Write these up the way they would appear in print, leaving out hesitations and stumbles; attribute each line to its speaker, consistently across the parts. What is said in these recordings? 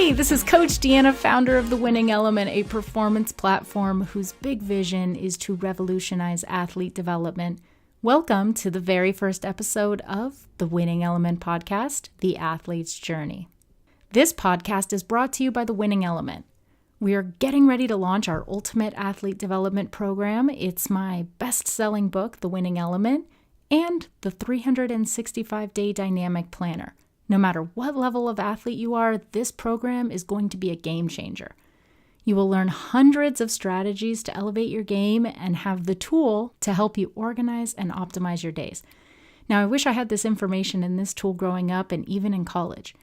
Speaker 1: Hey, this is Coach Deanna, founder of The Winning Element, a performance platform whose big vision is to revolutionize athlete development. Welcome to the very first episode of The Winning Element podcast, The Athlete's Journey. This podcast is brought to you by The Winning Element. We are getting ready to launch our Ultimate Athlete Development Program. It's my best-selling book, The Winning Element, and the 365-day Dynamic Planner. No matter what level of athlete you are, this program is going to be a game changer. You will learn hundreds of strategies to elevate your game and have the tool to help you organize and optimize your days. Now, I wish I had this information in this tool growing up and even in college.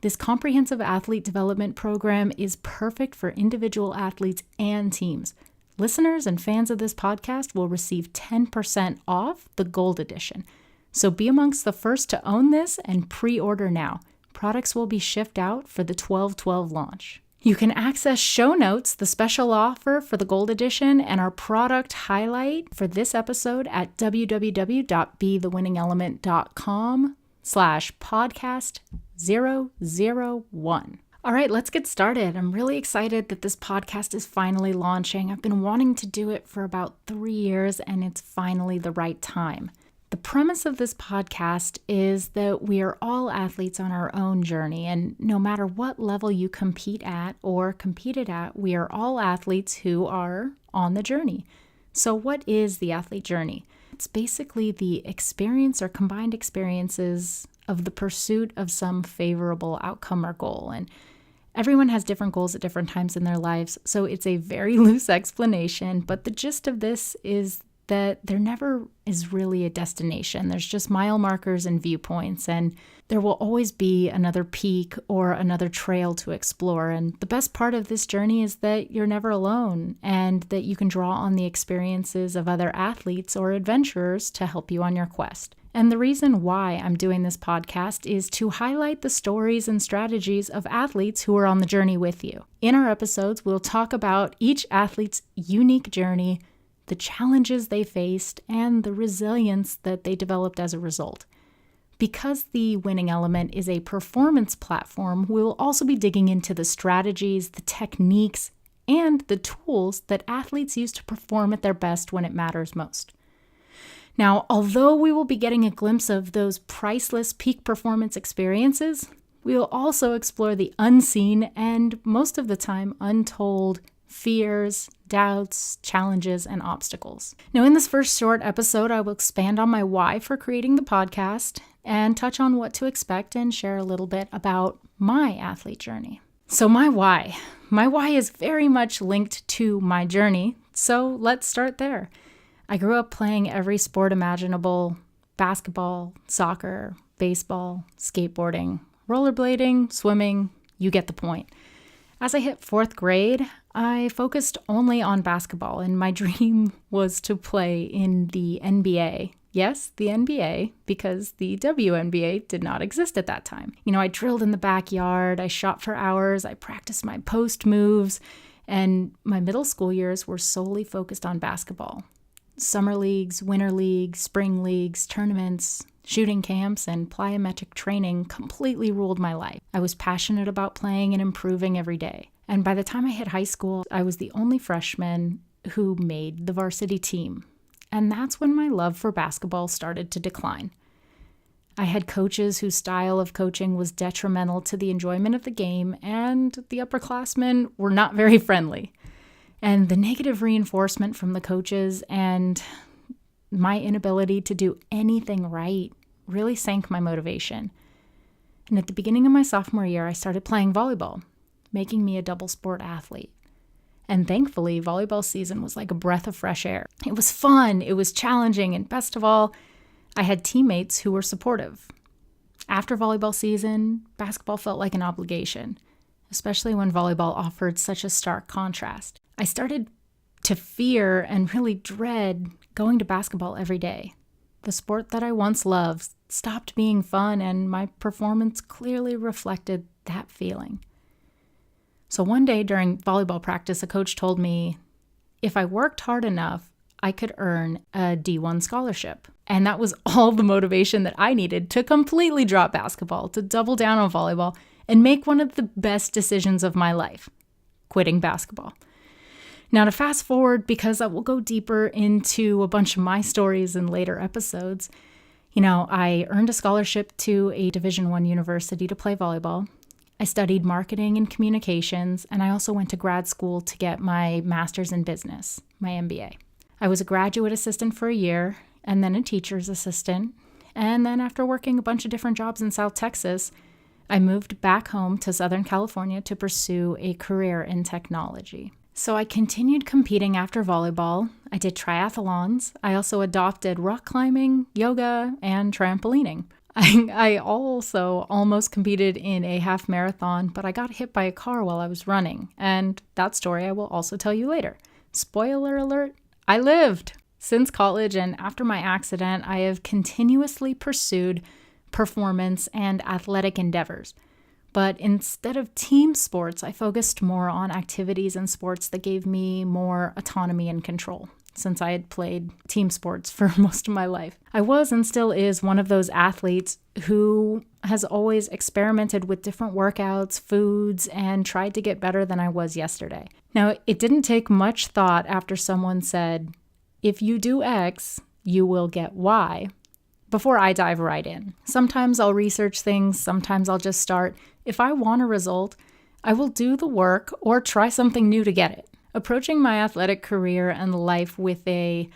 Speaker 1: This comprehensive athlete development program is perfect for individual athletes and teams. Listeners and fans of this podcast will receive 10% off the Gold Edition. So be amongst the first to own this and pre-order now. Products will be shipped out for the 12/12 launch. You can access show notes, the special offer for the Gold Edition, and our product highlight for this episode at www.BeTheWinningElement.com/podcast001. All right, let's get started. I'm really excited that this podcast is finally launching. I've been wanting to do it for about 3 years, and it's finally the right time. The premise of this podcast is that we are all athletes on our own journey, and no matter what level you compete at or competed at, we are all athletes who are on the journey. So what is the athlete journey? It's basically the experience or combined experiences of the pursuit of some favorable outcome or goal. And everyone has different goals at different times in their lives, so it's a very loose explanation, but the gist of this is that there never is really a destination. There's just mile markers and viewpoints, and there will always be another peak or another trail to explore. And the best part of this journey is that you're never alone and that you can draw on the experiences of other athletes or adventurers to help you on your quest. And the reason why I'm doing this podcast is to highlight the stories and strategies of athletes who are on the journey with you. In our episodes, we'll talk about each athlete's unique journey, the challenges they faced, and the resilience that they developed as a result. Because the Winning Element is a performance platform, we'll also be digging into the strategies, the techniques, and the tools that athletes use to perform at their best when it matters most. Now, although we will be getting a glimpse of those priceless peak performance experiences, we will also explore the unseen and, most of the time, untold fears, doubts, challenges, and obstacles. Now, in this first short episode, I will expand on my why for creating the podcast and touch on what to expect and share a little bit about my athlete journey. So my why is very much linked to my journey, so let's start there. I grew up playing every sport imaginable: basketball, soccer, baseball, skateboarding, rollerblading, swimming, you get the point. As I hit 4th grade, I focused only on basketball, and my dream was to play in the NBA. Yes, the NBA, because the WNBA did not exist at that time. I drilled in the backyard, I shot for hours, I practiced my post moves, and my middle school years were solely focused on basketball. Summer leagues, winter leagues, spring leagues, tournaments, shooting camps, and plyometric training completely ruled my life. I was passionate about playing and improving every day. And by the time I hit high school, I was the only freshman who made the varsity team. And that's when my love for basketball started to decline. I had coaches whose style of coaching was detrimental to the enjoyment of the game, and the upperclassmen were not very friendly. And the negative reinforcement from the coaches and my inability to do anything right really sank my motivation. And at the beginning of my sophomore year, I started playing volleyball, making me a double sport athlete. And thankfully, volleyball season was like a breath of fresh air. It was fun, it was challenging, and best of all, I had teammates who were supportive. After volleyball season, basketball felt like an obligation, especially when volleyball offered such a stark contrast. I started to fear and really dread going to basketball every day. The sport that I once loved stopped being fun, and my performance clearly reflected that feeling. So one day during volleyball practice, a coach told me if I worked hard enough, I could earn a D1 scholarship. And that was all the motivation that I needed to completely drop basketball, to double down on volleyball, and make one of the best decisions of my life, quitting basketball. Now, to fast forward, because I will go deeper into a bunch of my stories in later episodes, I earned a scholarship to a Division I university to play volleyball. I studied marketing and communications, and I also went to grad school to get my master's in business, my MBA. I was a graduate assistant for a year, and then a teacher's assistant. And then after working a bunch of different jobs in South Texas, I moved back home to Southern California to pursue a career in technology. So I continued competing after volleyball. I did triathlons. I also adopted rock climbing, yoga, and trampolining. I also almost competed in a half marathon, but I got hit by a car while I was running. And that story I will also tell you later. Spoiler alert, I lived. Since college and after my accident, I have continuously pursued performance and athletic endeavors. But instead of team sports, I focused more on activities and sports that gave me more autonomy and control, since I had played team sports for most of my life. I was and still is one of those athletes who has always experimented with different workouts, foods, and tried to get better than I was yesterday. Now, it didn't take much thought after someone said, if you do X, you will get Y, before I dive right in. Sometimes I'll research things, sometimes I'll just start. If I want a result, I will do the work or try something new to get it. Approaching my athletic career and life with a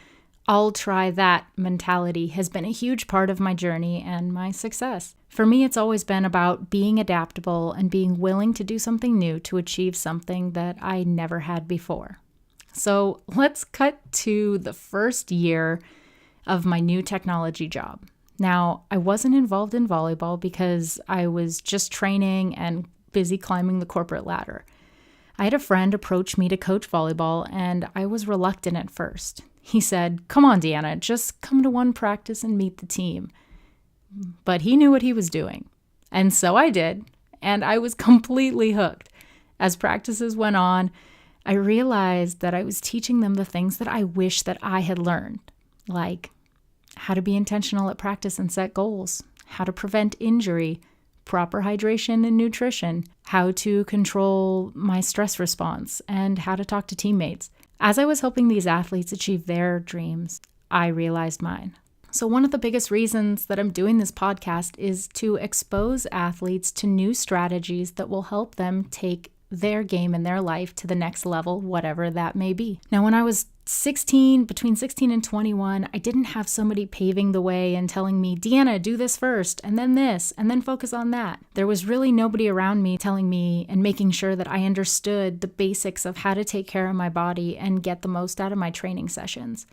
Speaker 1: I'll try that mentality has been a huge part of my journey and my success. For me, it's always been about being adaptable and being willing to do something new to achieve something that I never had before. So let's cut to the first year of my new technology job. Now, I wasn't involved in volleyball because I was just training and busy climbing the corporate ladder. I had a friend approach me to coach volleyball, and I was reluctant at first. He said, "Come on, Deanna, just come to one practice and meet the team." But he knew what he was doing. And so I did, and I was completely hooked. As practices went on, I realized that I was teaching them the things that I wish that I had learned, like how to be intentional at practice and set goals, how to prevent injury, proper hydration and nutrition, how to control my stress response, and how to talk to teammates. As I was helping these athletes achieve their dreams, I realized mine. So one of the biggest reasons that I'm doing this podcast is to expose athletes to new strategies that will help them take their game and their life to the next level, whatever that may be. Now, when I was between 16 and 21, I didn't have somebody paving the way and telling me, "Deanna, do this first, and then this, and then focus on that." There was really nobody around me telling me and making sure that I understood the basics of how to take care of my body and get the most out of my training sessions.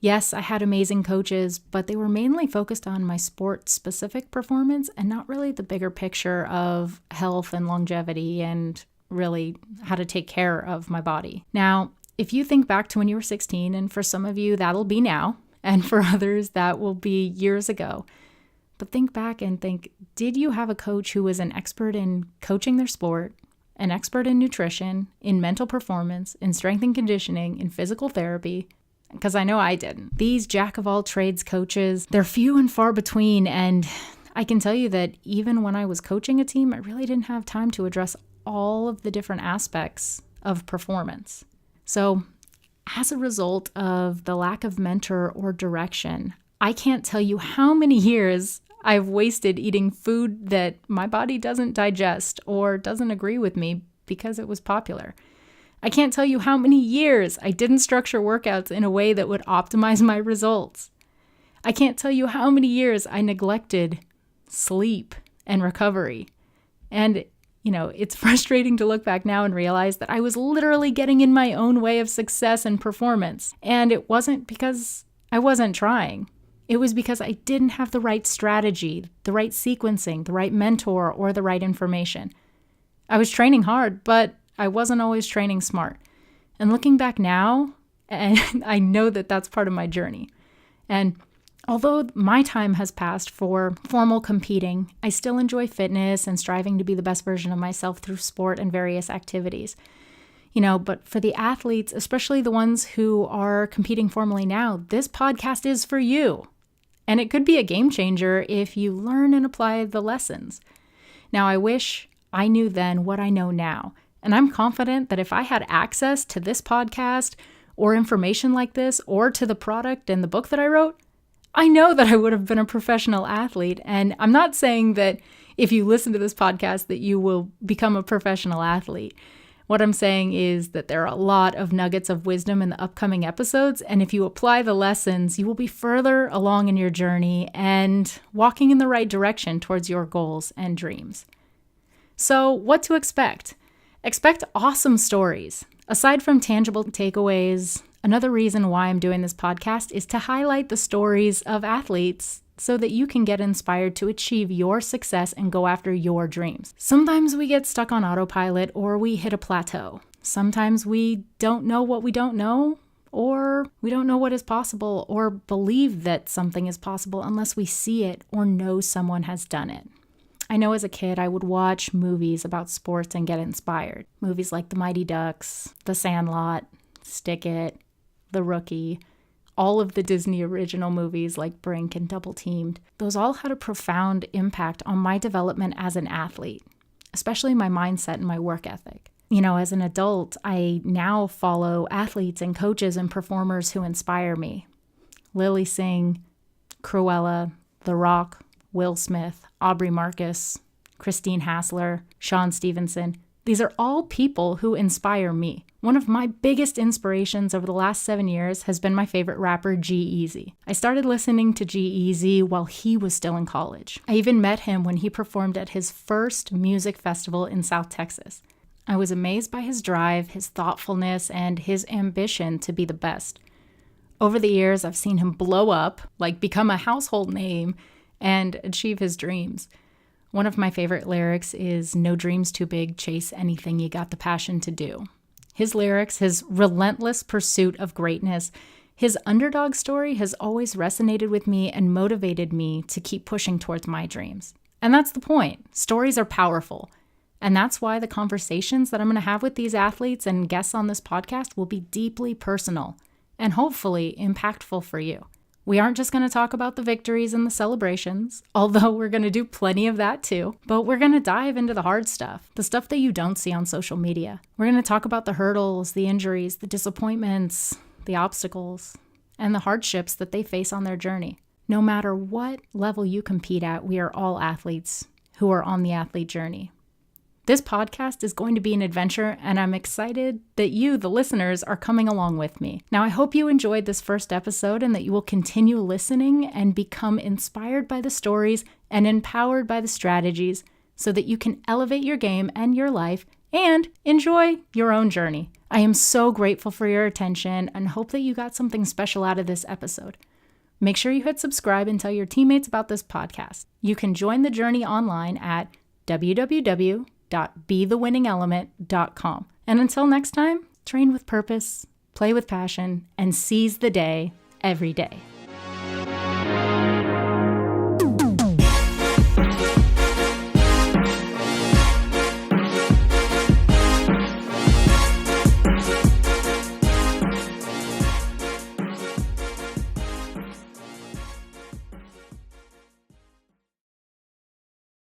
Speaker 1: Yes, I had amazing coaches, but they were mainly focused on my sport-specific performance and not really the bigger picture of health and longevity and really how to take care of my body. Now, if you think back to when you were 16, and for some of you that'll be now, and for others that will be years ago, but think back and think, did you have a coach who was an expert in coaching their sport, an expert in nutrition, in mental performance, in strength and conditioning, in physical therapy? Because I know I didn't. These jack-of-all-trades coaches, they're few and far between, and I can tell you that even when I was coaching a team, I really didn't have time to address all of the different aspects of performance. So as a result of the lack of mentor or direction, I can't tell you how many years I've wasted eating food that my body doesn't digest or doesn't agree with me because it was popular. I can't tell you how many years I didn't structure workouts in a way that would optimize my results. I can't tell you how many years I neglected sleep and recovery. And it's frustrating to look back now and realize that I was literally getting in my own way of success and performance. And it wasn't because I wasn't trying. It was because I didn't have the right strategy, the right sequencing, the right mentor, or the right information. I was training hard, but I wasn't always training smart. And looking back now, and I know that that's part of my journey. And although my time has passed for formal competing, I still enjoy fitness and striving to be the best version of myself through sport and various activities. But for the athletes, especially the ones who are competing formally now, this podcast is for you. And it could be a game changer if you learn and apply the lessons. Now, I wish I knew then what I know now. And I'm confident that if I had access to this podcast or information like this, or to the product and the book that I wrote, I know that I would have been a professional athlete. And I'm not saying that if you listen to this podcast that you will become a professional athlete. What I'm saying is that there are a lot of nuggets of wisdom in the upcoming episodes, and if you apply the lessons, you will be further along in your journey and walking in the right direction towards your goals and dreams. So, what to expect? Expect awesome stories. Aside from tangible takeaways, another reason why I'm doing this podcast is to highlight the stories of athletes so that you can get inspired to achieve your success and go after your dreams. Sometimes we get stuck on autopilot or we hit a plateau. Sometimes we don't know what we don't know, or we don't know what is possible or believe that something is possible unless we see it or know someone has done it. I know as a kid I would watch movies about sports and get inspired. Movies like The Mighty Ducks, The Sandlot, Stick It, The Rookie, all of the Disney original movies like Brink and Double Teamed. Those all had a profound impact on my development as an athlete, especially my mindset and my work ethic. You know, as an adult, I now follow athletes and coaches and performers who inspire me. Lily Singh, Cruella, The Rock, Will Smith, Aubrey Marcus, Christine Hassler, Sean Stevenson. These are all people who inspire me. One of my biggest inspirations over the last 7 years has been my favorite rapper, G-Eazy. I started listening to G-Eazy while he was still in college. I even met him when he performed at his first music festival in South Texas. I was amazed by his drive, his thoughtfulness, and his ambition to be the best. Over the years, I've seen him blow up, like become a household name, and achieve his dreams. One of my favorite lyrics is, "No dream's too big, chase anything you got the passion to do." His lyrics, his relentless pursuit of greatness, his underdog story has always resonated with me and motivated me to keep pushing towards my dreams. And that's the point. Stories are powerful. And that's why the conversations that I'm going to have with these athletes and guests on this podcast will be deeply personal and hopefully impactful for you. We aren't just going to talk about the victories and the celebrations, although we're going to do plenty of that too, but we're going to dive into the hard stuff, the stuff that you don't see on social media. We're going to talk about the hurdles, the injuries, the disappointments, the obstacles, and the hardships that they face on their journey. No matter what level you compete at, we are all athletes who are on the athlete journey. This podcast is going to be an adventure, and I'm excited that you, the listeners, are coming along with me. Now, I hope you enjoyed this first episode and that you will continue listening and become inspired by the stories and empowered by the strategies so that you can elevate your game and your life and enjoy your own journey. I am so grateful for your attention and hope that you got something special out of this episode. Make sure you hit subscribe and tell your teammates about this podcast. You can join the journey online at www.BeTheWinningElement.com. And until next time, train with purpose, play with passion, and seize the day every day.